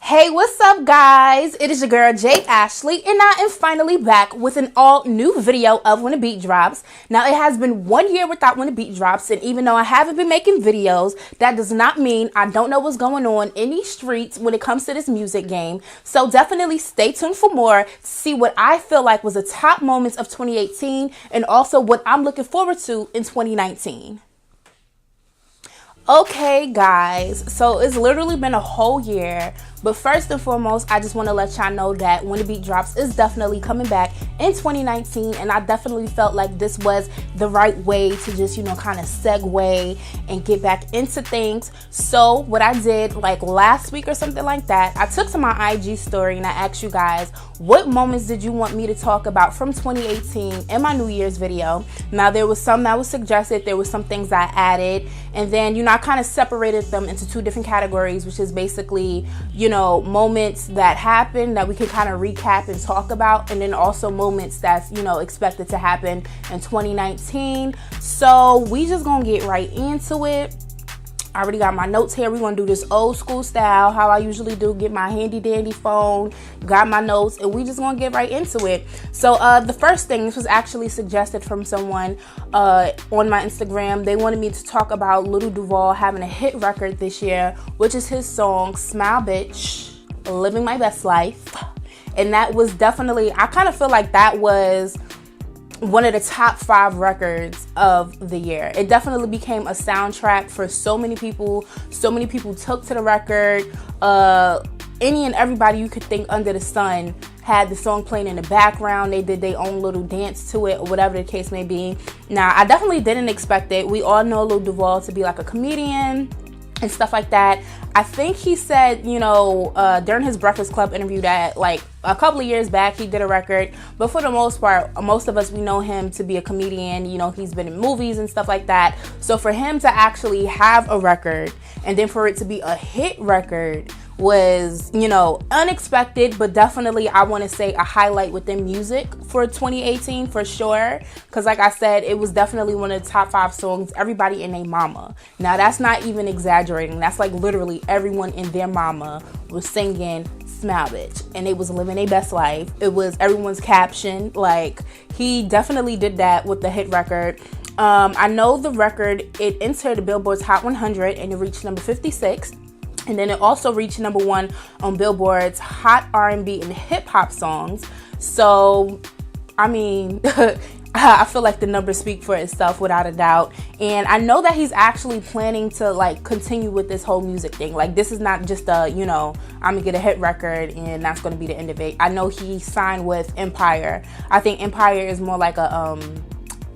Hey, what's up, guys? It is your girl, J. Ashley, and I am finally back with an all-new video of When a Beat Drops. Now, it has been 1 year without When a Beat Drops, and even though I haven't been making videos, that does not mean I don't know what's going on in these streets when it comes to this music game. So definitely stay tuned for more to see what I feel like was the top moments of 2018 and also what I'm looking forward to in 2019. Okay, guys, so it's literally been a whole year, but first and foremost, I just want to let y'all know that When the Beat Drops is definitely coming back in 2019, and I definitely felt like this was the right way to just, kind of segue and get back into things. So what I did like last week or something like that, I took to my IG story and I asked you guys, what moments did you want me to talk about from 2018 in my New Year's video? Now, there was some that was suggested, there was some things I added, and then, I kind of separated them into two different categories, which is basically, moments that happen that we can kind of recap and talk about, and then also moments that's, expected to happen in 2019. So we just gonna get right into it. I already got my notes here. We're going to do this old school style, how I usually do, get my handy dandy phone, got my notes, and we just going to get right into it. So the first thing, this was actually suggested from someone on my Instagram. They wanted me to talk about Lil Duval having a hit record this year, which is his song, Smile Bitch, Living My Best Life. And that was definitely, I kind of feel like that was one of the top 5 records of the year. It definitely became a soundtrack for so many people. So many people took to the record. Any and everybody you could think under the sun had the song playing in the background. They did their own little dance to it or whatever the case may be. Now, I definitely didn't expect it. We all know Lil Duval to be like a comedian and stuff like that. I think he said, during his Breakfast Club interview that like a couple of years back he did a record, but for the most part, most of us, we know him to be a comedian. He's been in movies and stuff like that. So for him to actually have a record and then for it to be a hit record was, unexpected, but definitely I want to say a highlight within music for 2018 for sure. Because like I said, it was definitely one of the top 5 songs everybody and their mama. Now that's not even exaggerating. That's like literally everyone in their mama was singing Smile Bitch, and they was living their best life. It was everyone's caption. Like, he definitely did that with the hit record. I know the record, it entered the Billboard's Hot 100 and it reached number 56. And then it also reached number 1 on Billboard's Hot R&B and Hip Hop Songs. So, I mean, I feel like the numbers speak for itself without a doubt. And I know that he's actually planning to like continue with this whole music thing. Like, this is not just a, I'm gonna get a hit record and that's gonna be the end of it. I know he signed with Empire. I think Empire is more like a,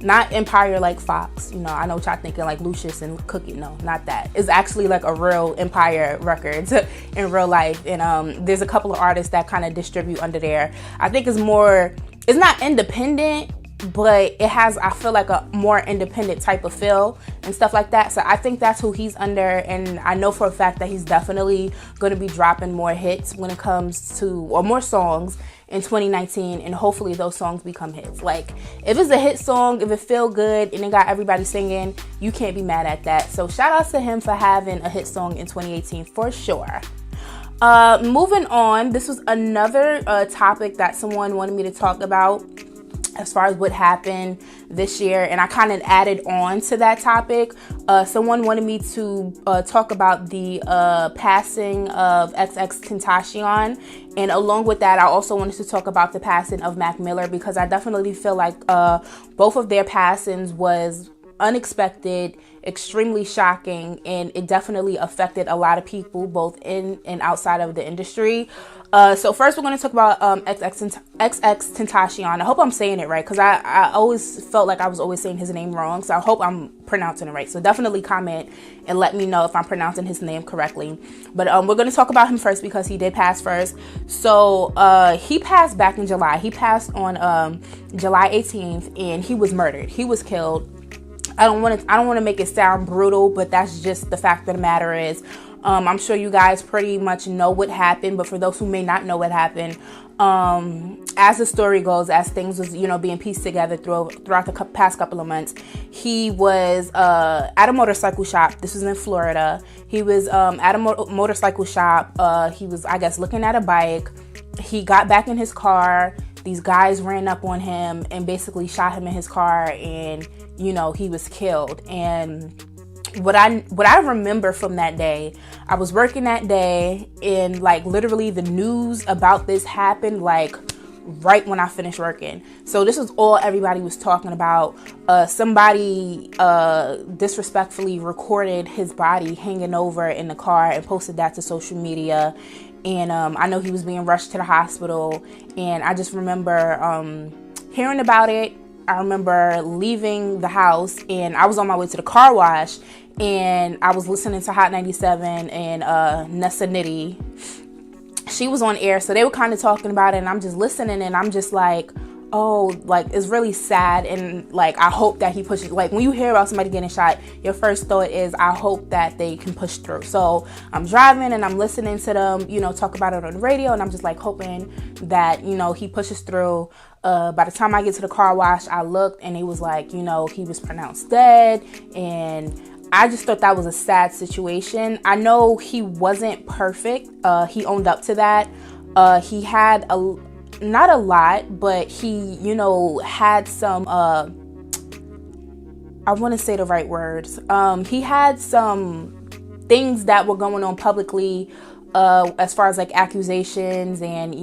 not Empire like Fox, I know what y'all thinking like Lucius and Cookie. No, not that. It's actually like a real Empire Records in real life. And there's a couple of artists that kind of distribute under there. I think it's not independent, but it has, I feel like, a more independent type of feel and stuff like that. So I think that's who he's under, and I know for a fact that he's definitely going to be dropping more hits when it comes to, or more songs in 2019, and hopefully those songs become hits. Like, if it's a hit song, if it feel good and it got everybody singing, you can't be mad at that. So shout out to him for having a hit song in 2018 for sure. Moving on, this was another topic that someone wanted me to talk about as far as what happened this year, and I kind of added on to that topic. Someone wanted me to talk about the passing of XXXTentacion, and along with that, I also wanted to talk about the passing of Mac Miller, because I definitely feel like both of their passings was unexpected, extremely shocking, and it definitely affected a lot of people both in and outside of the industry. So first we're going to talk about XXXTentacion. I hope I'm saying it right, because I always felt like I was always saying his name wrong, so I hope I'm pronouncing it right. So definitely comment and let me know if I'm pronouncing his name correctly. But we're going to talk about him first because he did pass first. So he passed back in July. He passed on July 18th, and he was murdered. He was killed. I don't want to make it sound brutal, but that's just the fact of the matter is. I'm sure you guys pretty much know what happened, but for those who may not know what happened, as the story goes, as things was, being pieced together throughout the past couple of months, he was at a motorcycle shop. This was in Florida. He was at a motorcycle shop. He was, I guess, looking at a bike. He got back in his car. These guys ran up on him and basically shot him in his car, and he was killed. And what I remember from that day, I was working that day, and like literally the news about this happened like right when I finished working. So this was all everybody was talking about. Somebody disrespectfully recorded his body hanging over in the car and posted that to social media. And I know he was being rushed to the hospital, and I just remember hearing about it. I remember leaving the house, and I was on my way to the car wash, and I was listening to Hot 97 and Nessa Nitty. She was on air, so they were kind of talking about it, and I'm just listening, and I'm just like, oh, like, it's really sad, and like, I hope that he pushes. Like, when you hear about somebody getting shot, your first thought is, I hope that they can push through. So I'm driving and I'm listening to them, talk about it on the radio, and I'm just like hoping that, he pushes through. By the time I get to the car wash, I looked, and it was like, he was pronounced dead, and I just thought that was a sad situation. I know he wasn't perfect. He owned up to that. He had not a lot, but he, had some, I want to say the right words. He had some things that were going on publicly, as far as like accusations and,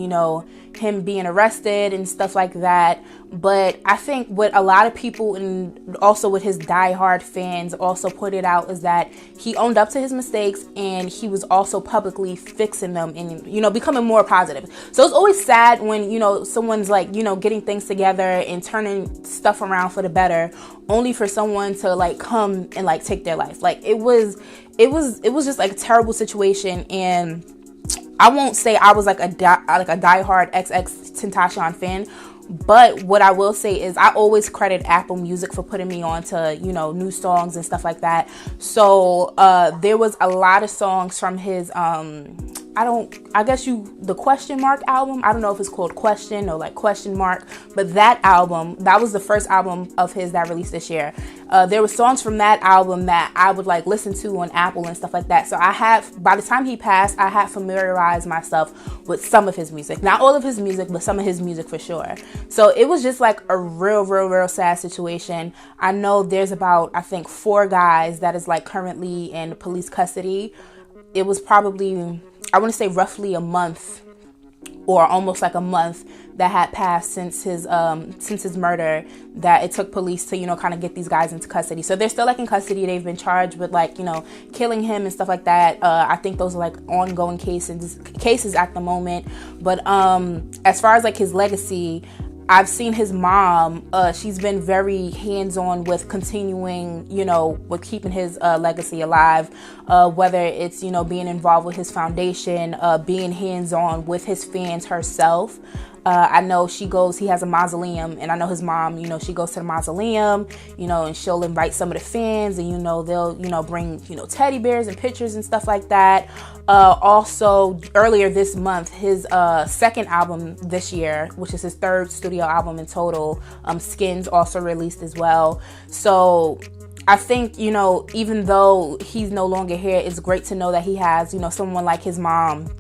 him being arrested and stuff like that. But I think what a lot of people, and also with his diehard fans, also put it out is that he owned up to his mistakes, and he was also publicly fixing them and, becoming more positive. So it's always sad when, someone's like, getting things together and turning stuff around for the better, only for someone to like come and like take their life. Like it was just like a terrible situation. And I won't say I was like a diehard XXXTentacion fan, but what I will say is I always credit Apple Music for putting me on to, new songs and stuff like that. So there was a lot of songs from his the Question Mark album. I don't know if it's called Question or like Question Mark, but that album, that was the first album of his that released this year. There were songs from that album that I would like listen to on Apple and stuff like that. So by the time he passed, I had familiarized myself with some of his music. Not all of his music, but some of his music for sure. So it was just like a real sad situation. I know there's about, I think, 4 guys that is like currently in police custody. It was probably, I want to say roughly a month or almost like a month that had passed since his murder, that it took police to, kind of get these guys into custody. So they're still like in custody. They've been charged with like, killing him and stuff like that. I think those are like ongoing cases at the moment. But as far as like his legacy, I've seen his mom, she's been very hands-on with continuing, with keeping his legacy alive, whether it's, being involved with his foundation, being hands-on with his fans herself. I know he has a mausoleum, and I know his mom, she goes to the mausoleum, and she'll invite some of the fans, and, they'll, bring, teddy bears and pictures and stuff like that. Also, earlier this month, his second album this year, which is his 3rd studio album in total, Skins, also released as well. So I think, even though he's no longer here, it's great to know that he has, someone like his mom,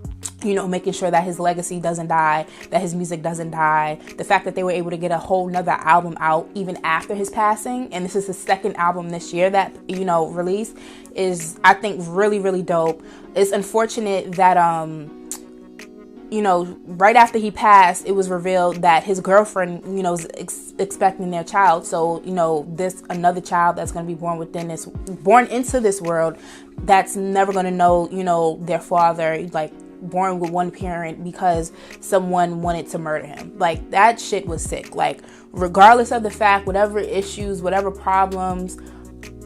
making sure that his legacy doesn't die, that his music doesn't die. The fact that they were able to get a whole nother album out even after his passing, and this is his 2nd album this year that, released, is, I think, really, really dope. It's unfortunate that, right after he passed, it was revealed that his girlfriend, was expecting their child. So, this another child that's going to be born into this world, that's never going to know, their father, like, born with one parent because someone wanted to murder him. Like, that shit was sick. Like, regardless of the fact, whatever issues, whatever problems,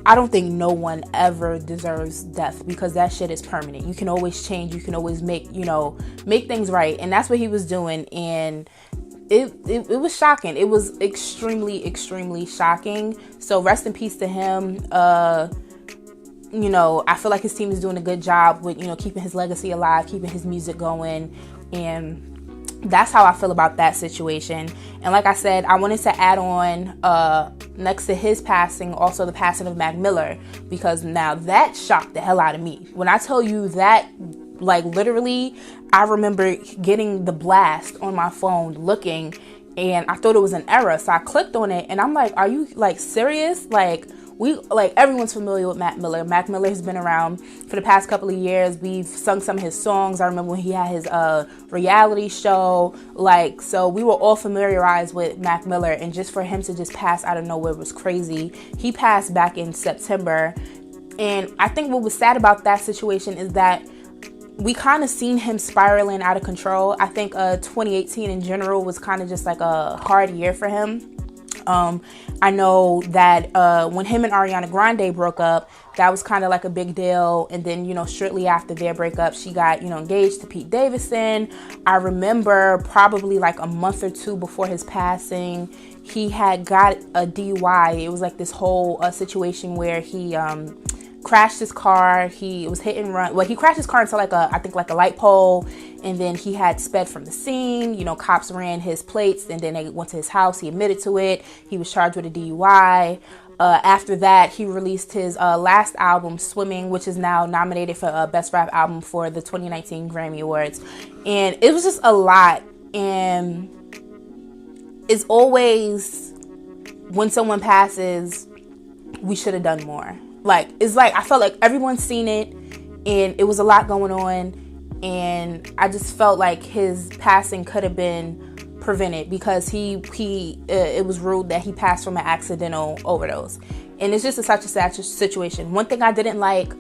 I don't think no one ever deserves death, because that shit is permanent. You can always change. You can always make things right. And that's what he was doing. And it was shocking. It was extremely, extremely shocking. So rest in peace to him. you know, I feel like his team is doing a good job with, you know, keeping his legacy alive, keeping his music going. And that's how I feel about that situation. And like I said, I wanted to add on next to his passing, also the passing of Mac Miller, because now that shocked the hell out of me. When I tell you that, like literally, I remember getting the blast on my phone looking, and I thought it was an error. So I clicked on it and I'm like, are you like serious? Like, everyone's familiar with Mac Miller. Mac Miller has been around for the past couple of years. We've sung some of his songs. I remember when he had his reality show. Like, so we were all familiarized with Mac Miller, and just for him to just pass out of nowhere was crazy. He passed back in September. And I think what was sad about that situation is that we kind of seen him spiraling out of control. I think 2018 in general was kind of just like a hard year for him. I know that when him and Ariana Grande broke up, that was kind of like a big deal. And then, you know, shortly after their breakup, she got, you know, engaged to Pete Davidson. I remember probably like a month or two before his passing, he had got a DUI. It was like this whole situation where he crashed his car. He was hit and run. Well, he crashed his car into like a light pole, and then he had sped from the scene. You know, cops ran his plates, and then they went to his house. He admitted to it. He was charged with a DUI. After that, he released his last album, Swimming, which is now nominated for Best Rap Album for the 2019 Grammy Awards. And it was just a lot. And it's always, when someone passes, we should have done more. Like, it's like, I felt like everyone's seen it, and it was a lot going on, and I just felt like his passing could have been prevented, because it was ruled that he passed from an accidental overdose. And it's just such a sad situation. One thing I didn't like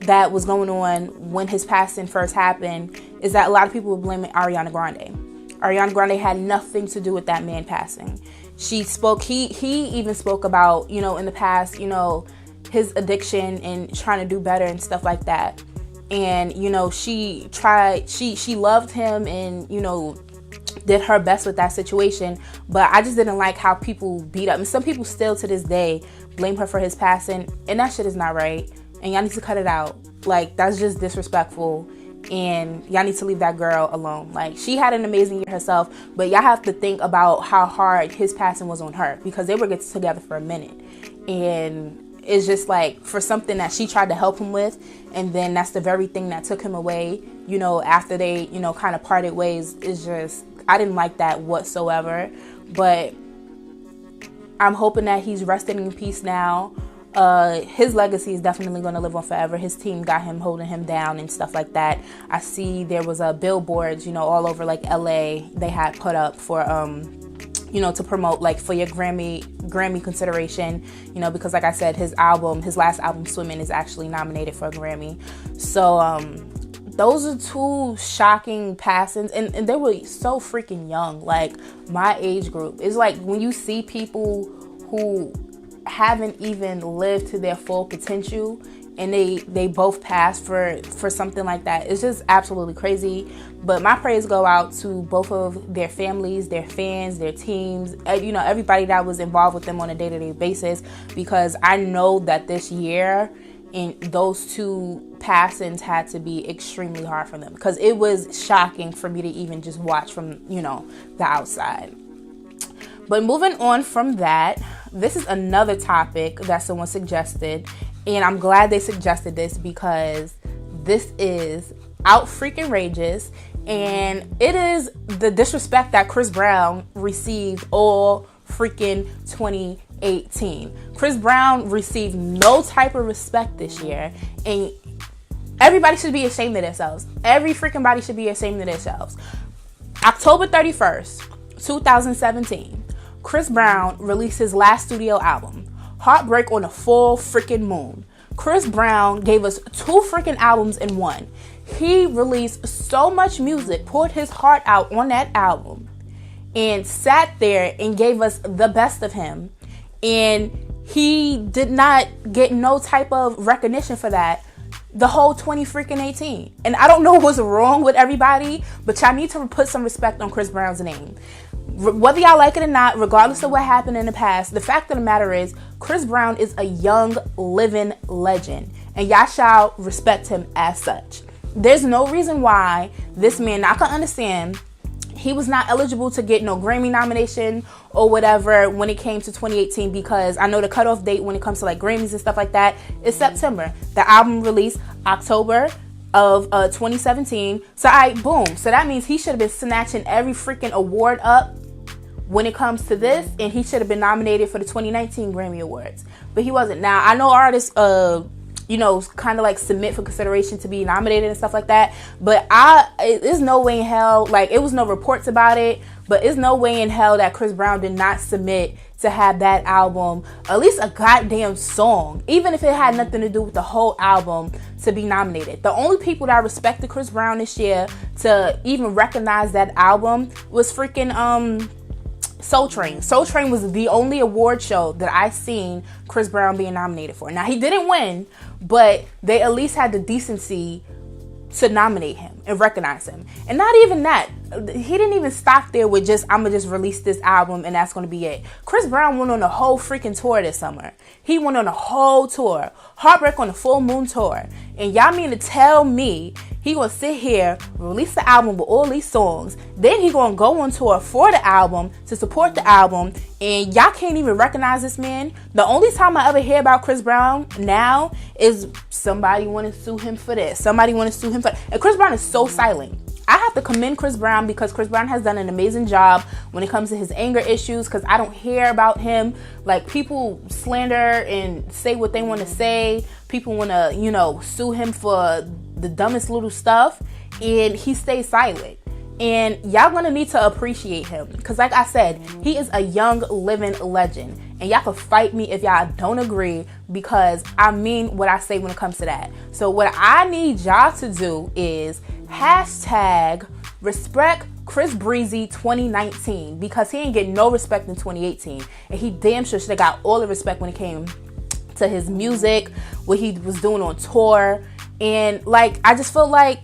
that was going on when his passing first happened is that a lot of people were blaming Ariana Grande. Ariana Grande had nothing to do with that man passing. He even spoke about, you know, in the past, you know, his addiction and trying to do better and stuff like that. And, you know, she loved him and, you know, did her best with that situation. But I just didn't like how people beat up. And some people still to this day blame her for his passing. And that shit is not right. And y'all need to cut it out. Like, that's just disrespectful. And y'all need to leave that girl alone. Like, she had an amazing year herself. But y'all have to think about how hard his passing was on her, because they were getting together for a minute. And it's just like, for something that she tried to help him with, and then that's the very thing that took him away, you know, after they, you know, kind of parted ways. Is just, I didn't like that whatsoever. But I'm hoping that he's resting in peace now. His legacy is definitely going to live on forever. His team got him, holding him down and stuff like that. I see there was billboards, you know, all over like LA, they had put up for you know, to promote, like, for your Grammy consideration, you know, because like I said, his last album, Swimming, is actually nominated for a Grammy. So those are two shocking passings, and they were so freaking young, like my age group. It's like when you see people who haven't even lived to their full potential, and they both pass for something like that. It's just absolutely crazy. But my prayers go out to both of their families, their fans, their teams, you know, everybody that was involved with them on a day-to-day basis, because I know that this year and those two passings had to be extremely hard for them, because it was shocking for me to even just watch from, you know, the outside. But moving on from that, this is another topic that someone suggested. And I'm glad they suggested this, because this is out freaking rageous. And it is the disrespect that Chris Brown received all freaking 2018. Chris Brown received no type of respect this year. And everybody should be ashamed of themselves. Every freaking body should be ashamed of themselves. October 31st, 2017, Chris Brown released his last studio album, Heartbreak on a Full Freaking Moon. Chris Brown gave us 2 freaking albums in one. He released so much music, poured his heart out on that album, and sat there and gave us the best of him. And he did not get no type of recognition for that the whole 2018. And I don't know what's wrong with everybody, but y'all need to put some respect on Chris Brown's name. Whether y'all like it or not, regardless of what happened in the past, the fact of the matter is, Chris Brown is a young, living legend. and y'all shall respect him as such. There's no reason why this man, I can understand, he was not eligible to get no Grammy nomination or whatever when it came to 2018, because I know the cutoff date when it comes to like Grammys and stuff like that is September. The album released October of 2017. So boom. So that means he should have been snatching every freaking award up when it comes to this, and he should have been nominated for the 2019 Grammy Awards. But he wasn't. Now, I know artists kind of like submit for consideration to be nominated and stuff like that, but there's no way in hell, like, it was no reports about it, but there's no way in hell that Chris Brown did not submit to have that album, at least a goddamn song, even if it had nothing to do with the whole album, to be nominated. The only people that respected Chris Brown this year to even recognize that album was freaking Soul Train. Soul Train was the only award show that I seen Chris Brown being nominated for. Now, he didn't win, but they at least had the decency to nominate him and recognize him. And not even that, he didn't even stop there with just, I'm gonna just release this album and that's gonna be it. Chris Brown went on a whole freaking tour this summer. He went on a whole tour, Heartbreak on the Full Moon tour. And y'all mean to tell me he gonna sit here, release the album with all these songs, then he gonna go on tour for the album to support the album, and y'all can't even recognize this man? The only time I ever hear about Chris Brown now is somebody want to sue him for this, somebody want to sue him for that. And Chris Brown is so silent. I have to commend Chris Brown because Chris Brown has done an amazing job when it comes to his anger issues, because I don't hear about him. Like, people slander and say what they want to say. People want to, sue him for the dumbest little stuff, and he stays silent. And y'all gonna need to appreciate him, because like I said, he is a young living legend, and y'all can fight me if y'all don't agree, because I mean what I say when it comes to that. So what I need y'all to do is hashtag respect Chris Breezy 2019, because he ain't getting no respect in 2018, and he damn sure should have got all the respect when it came to his music, what he was doing on tour. And like, I just feel like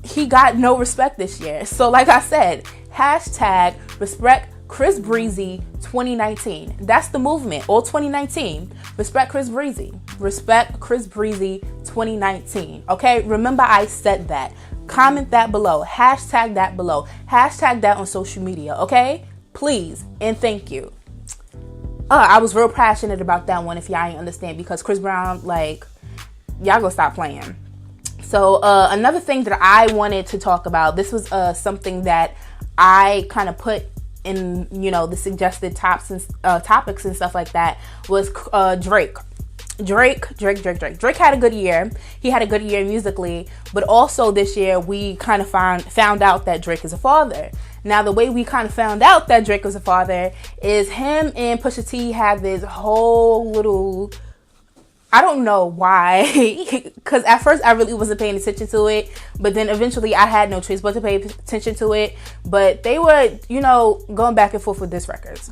he got no respect this year. So like I said, hashtag respect Chris Breezy 2019. That's the movement. All 2019. Respect Chris Breezy. Respect Chris Breezy 2019. Okay? Remember, I said that. Comment that below. Hashtag that below. Hashtag that on social media. Okay? Please. And thank you. I was real passionate about that one, if y'all ain't understand, because Chris Brown, like, y'all gonna stop playing. So another thing that I wanted to talk about, this was something that I kind of put in, the suggested topics and stuff like that, was Drake. Drake had a good year. He had a good year musically, but also this year we kind of found out that Drake is a father. Now, the way we kind of found out that Drake was a father is him and Pusha T had this whole little, I don't know why, because at first I really wasn't paying attention to it, but then eventually I had no choice but to pay attention to it. But they were, going back and forth with diss records.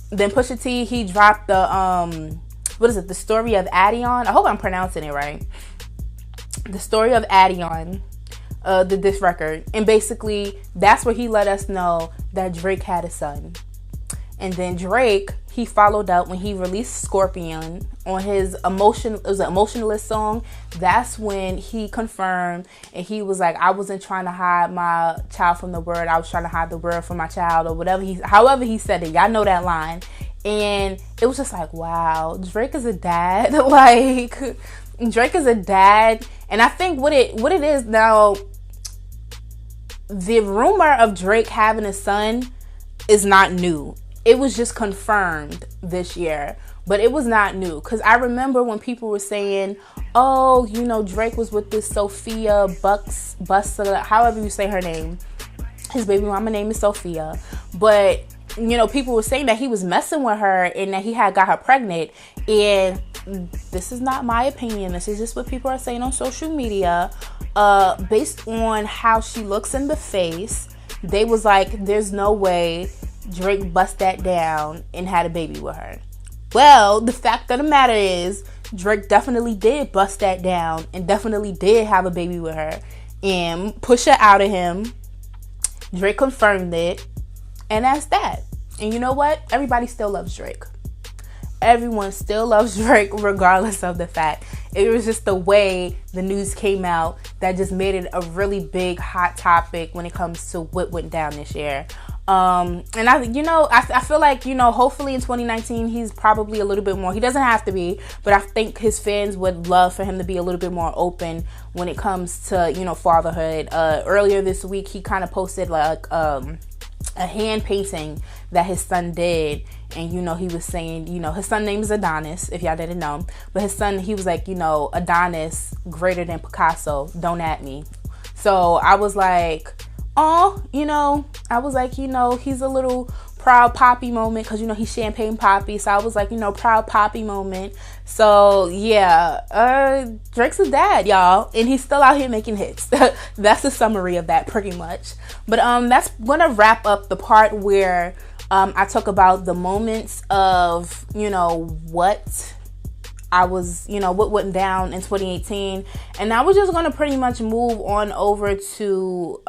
Then Pusha T, he dropped the, The Story of Addion. I hope I'm pronouncing it right. The Story of Addion, the diss record. And basically, that's where he let us know that Drake had a son. And then Drake, he followed up when he released Scorpion on his Emotionalist song. That's when he confirmed, and he was like, I wasn't trying to hide my child from the world. I was trying to hide the world from my child, or whatever. However he said it. Y'all know that line. And it was just like, wow, Drake is a dad. Like, Drake is a dad. And I think what it is now, the rumor of Drake having a son is not new. It was just confirmed this year, but it was not new. Because I remember when people were saying, oh, Drake was with this Sophia Bussa, however you say her name. His baby mama name is Sophia. But, people were saying that he was messing with her and that he had got her pregnant. And this is not my opinion. This is just what people are saying on social media. Based on how she looks in the face, they was like, there's no way Drake bust that down and had a baby with her. Well, the fact of the matter is, Drake definitely did bust that down and definitely did have a baby with her and push her out of him. Drake confirmed it, and that's that. And you know what? Everybody still loves Drake. everyone still loves Drake regardless of the fact. It was just the way the news came out that just made it a really big hot topic when it comes to what went down this year. And I feel like, hopefully in 2019 he's probably a little bit more, he doesn't have to be, but I think his fans would love for him to be a little bit more open when it comes to, fatherhood. Earlier this week he kind of posted like a hand painting that his son did, and he was saying, his son's name is Adonis, if y'all didn't know, but his son, he was like, Adonis greater than Picasso, don't at me. So I was like, oh, I was like, he's a little proud poppy moment, because he's champagne poppy, so I was like, proud poppy moment. So yeah, Drake's a dad, y'all, and he's still out here making hits. That's the summary of that, pretty much. But that's gonna wrap up the part where I talk about the moments of what I was, what went down in 2018, and I was just gonna pretty much move on over to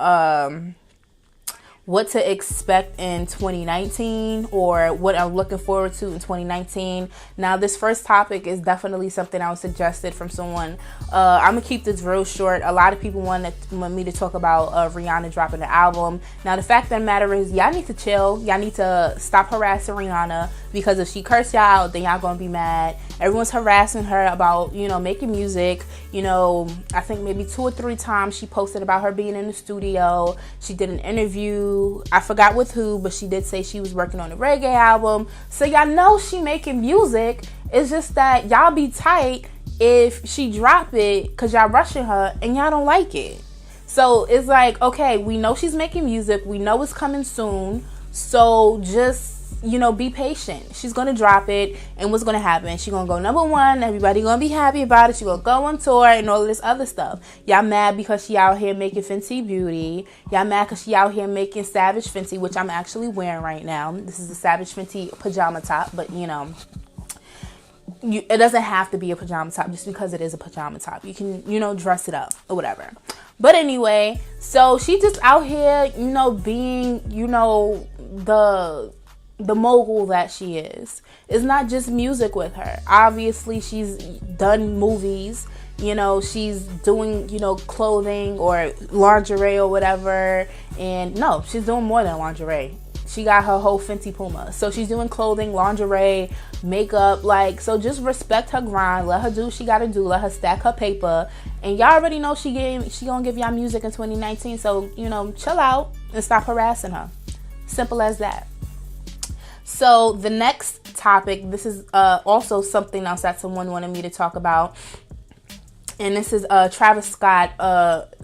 what to expect in 2019, or what I'm looking forward to in 2019. Now, this first topic is definitely something I was suggested from someone. I'm gonna keep this real short. A lot of people want me to talk about Rihanna dropping the album. Now, the fact of the matter is, y'all need to chill. Y'all need to stop harassing Rihanna, because if she curse y'all out, then y'all gonna be mad. Everyone's harassing her about, making music. I think maybe 2 or 3 times she posted about her being in the studio. She did an interview. I forgot with who, but she did say she was working on a reggae album. So y'all know she making music. It's just that y'all be tight if she drop it, because y'all rushing her and y'all don't like it. So it's like, okay, we know she's making music. We know it's coming soon. So just, be patient. She's going to drop it, and what's going to happen? She's going to go #1. Everybody going to be happy about it. She's going to go on tour and all of this other stuff. Y'all mad because she out here making Fenty Beauty. Y'all mad because she out here making Savage Fenty, which I'm actually wearing right now. This is a Savage Fenty pajama top, but, it doesn't have to be a pajama top just because it is a pajama top. You can, dress it up or whatever. But anyway, so she just out here, being, the mogul that she is. It's not just music with her. Obviously, she's done movies. She's doing, clothing or lingerie or whatever. And no, she's doing more than lingerie. She got her whole Fenty Puma. So she's doing clothing, lingerie, makeup. So just respect her grind. Let her do what she got to do. Let her stack her paper. And y'all already know she gonna give y'all music in 2019. So, chill out and stop harassing her. Simple as that. So the next topic, this is also something else that someone wanted me to talk about. And this is Travis Scott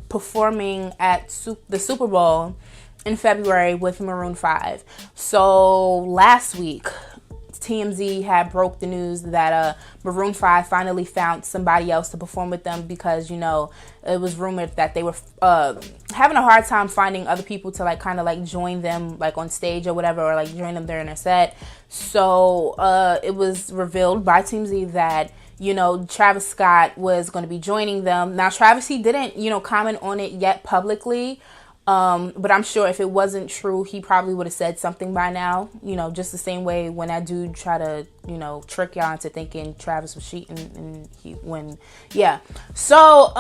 performing at the Super Bowl in February with Maroon 5. So last week, TMZ had broke the news that Maroon 5 finally found somebody else to perform with them, because, it was rumored that they were having a hard time finding other people to kind of join them on stage or whatever, or join them during their set. So it was revealed by TMZ that, Travis Scott was going to be joining them. Now, Travis, he didn't, comment on it yet publicly. But I'm sure if it wasn't true, he probably would have said something by now, just the same way when that dude tried to, trick y'all into thinking Travis was cheating yeah. So,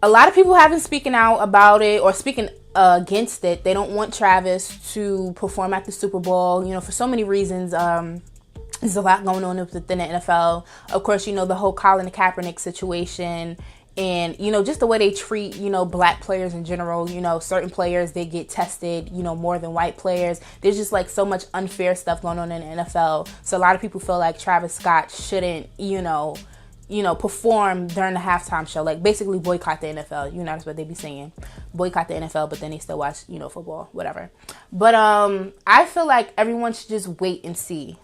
a lot of people have been speaking out about it, or speaking against it. They don't want Travis to perform at the Super Bowl, for so many reasons. There's a lot going on within the NFL. Of course, the whole Colin Kaepernick situation. And, just the way they treat, black players in general, certain players, they get tested, more than white players. There's just so much unfair stuff going on in the NFL. So a lot of people feel like Travis Scott shouldn't, perform during the halftime show. Basically boycott the NFL. That's what they be saying. Boycott the NFL, but then they still watch, football, whatever. But I feel like everyone should just wait and see.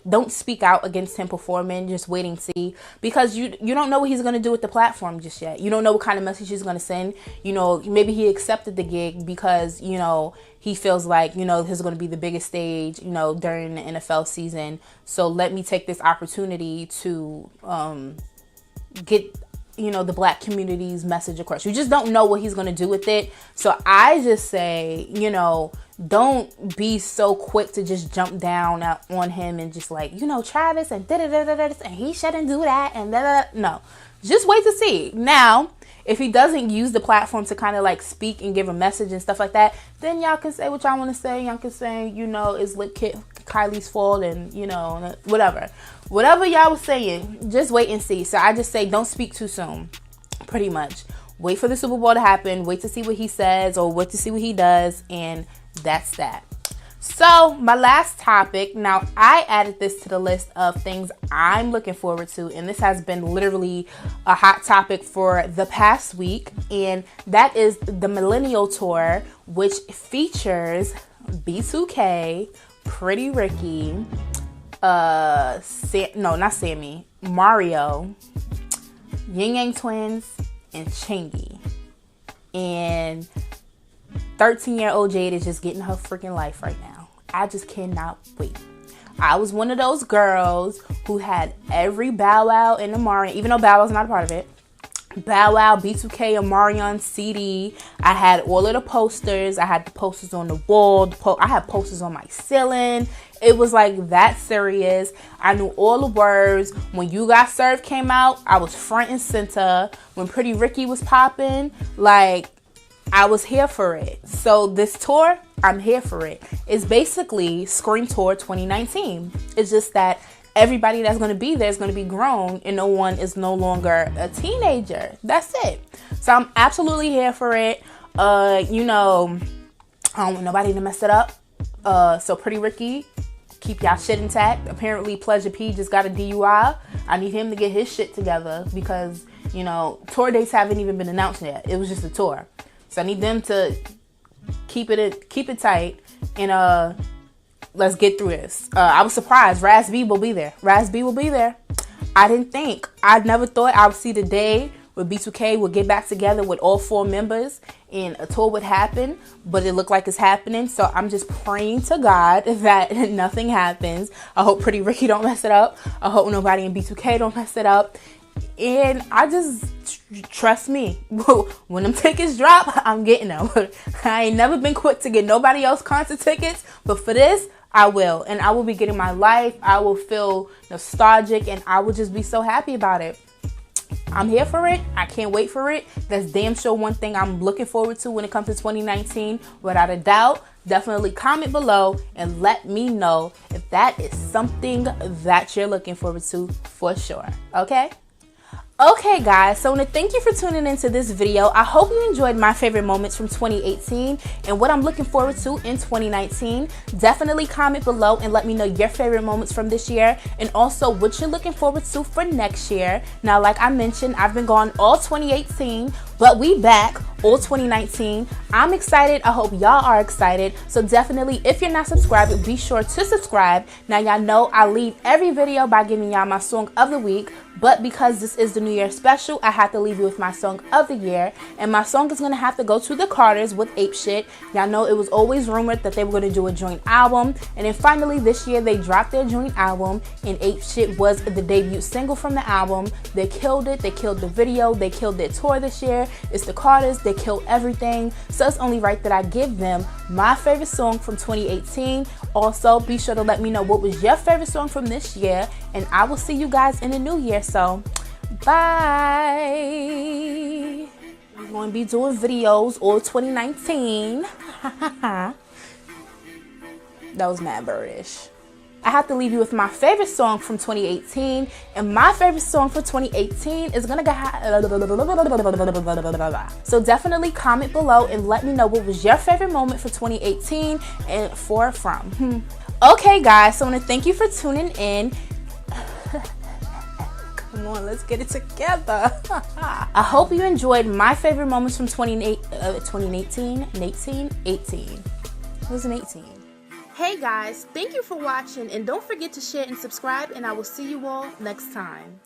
Don't speak out against him performing. Just wait and see. Because you don't know what he's going to do with the platform just yet. You don't know what kind of message he's going to send. Maybe he accepted the gig because, he feels like, this is going to be the biggest stage, during the NFL season. So let me take this opportunity to get you know, the black community's message across. You just don't know what he's going to do with it. So I just say, you know, don't be so quick to just jump down on him and just like, you know, try this and da-da-da-da-da, and he shouldn't do that and da-da-da. No, just wait to see. Now, if he doesn't use the platform to kind of like speak and give a message and stuff like that, then y'all can say what y'all want to say. Y'all can say, you know, it's Lip Kit Kylie's fault and, you know, whatever y'all was saying, just wait and see. So I just say don't speak too soon, pretty much. Wait for the Super Bowl to happen, wait to see what he says or wait to see what he does, and that's that. So my last topic, now I added this to the list of things I'm looking forward to, and this has been literally a hot topic for the past week, and that is the Millennial Tour, which features B2K, Pretty Ricky, Mario, Yin Yang Twins, and Chingy. And 13-year-old Jade is just getting her freaking life right now. I just cannot wait. I was one of those girls who had every Bow Wow and Omarion, even though Bow Wow's not a part of it. Bow Wow, B2K, Omarion CD. I had all of the posters. I had the posters on the wall. I had posters on my ceiling. It was like that serious. I knew all the words. When You Got Served came out, I was front and center. When Pretty Ricky was popping, like, I was here for it. So this tour, I'm here for it. It's basically Scream Tour 2019. It's just that everybody that's going to be there is going to be grown and no one is no longer a teenager. That's it. So I'm absolutely here for it. You know, I don't want nobody to mess it up. So Pretty Ricky, keep y'all shit intact. Apparently Pleasure P just got a DUI. I need him to get his shit together because, you know, tour dates haven't even been announced yet. It was just a tour. So I need them to keep it tight and let's get through this. I was surprised. Raz B will be there. I never thought I would see the day where B2K would get back together with all 4 members and a tour would happen, but it looked like it's happening. So I'm just praying to God that nothing happens. I hope Pretty Ricky don't mess it up. I hope nobody in B2K don't mess it up. And I just trust me, when them tickets drop, I'm getting them. I ain't never been quick to get nobody else concert tickets, but for this, I will. And I will be getting my life. I will feel nostalgic and I will just be so happy about it. I'm here for it. I can't wait for it. That's damn sure one thing I'm looking forward to when it comes to 2019, without a doubt. Definitely comment below and let me know if that is something that you're looking forward to for sure. Okay? Okay guys, so I want to thank you for tuning into this video. I hope you enjoyed my favorite moments from 2018 and what I'm looking forward to in 2019. Definitely comment below and let me know your favorite moments from this year and also what you're looking forward to for next year. Now, like I mentioned, I've been gone all 2018, but we back all 2019. I'm excited. I hope y'all are excited. So definitely, if you're not subscribed, be sure to subscribe. Now, y'all know I leave every video by giving y'all my song of the week, but because this is the New Year special, I have to leave you with my song of the year. And my song is going to have to go to the Carters with Ape Shit. Y'all know it was always rumored that they were going to do a joint album. And then finally this year they dropped their joint album and Ape Shit was the debut single from the album. They killed it. They killed the video. They killed their tour this year. It's the Carters. They killed everything. So it's only right that I give them my favorite song from 2018. Also, be sure to let me know what was your favorite song from this year. And I will see you guys in the new year. So, bye. We're going to be doing videos all 2019. That was mad birdish. I have to leave you with my favorite song from 2018. And my favorite song for 2018 is going to go... So definitely comment below and let me know what was your favorite moment for 2018 and from. Okay, guys. So I want to thank you for tuning in. Come on, let's get it together. I hope you enjoyed my favorite moments from 2018. It was an 18. Hey guys, thank you for watching and don't forget to share and subscribe and I will see you all next time.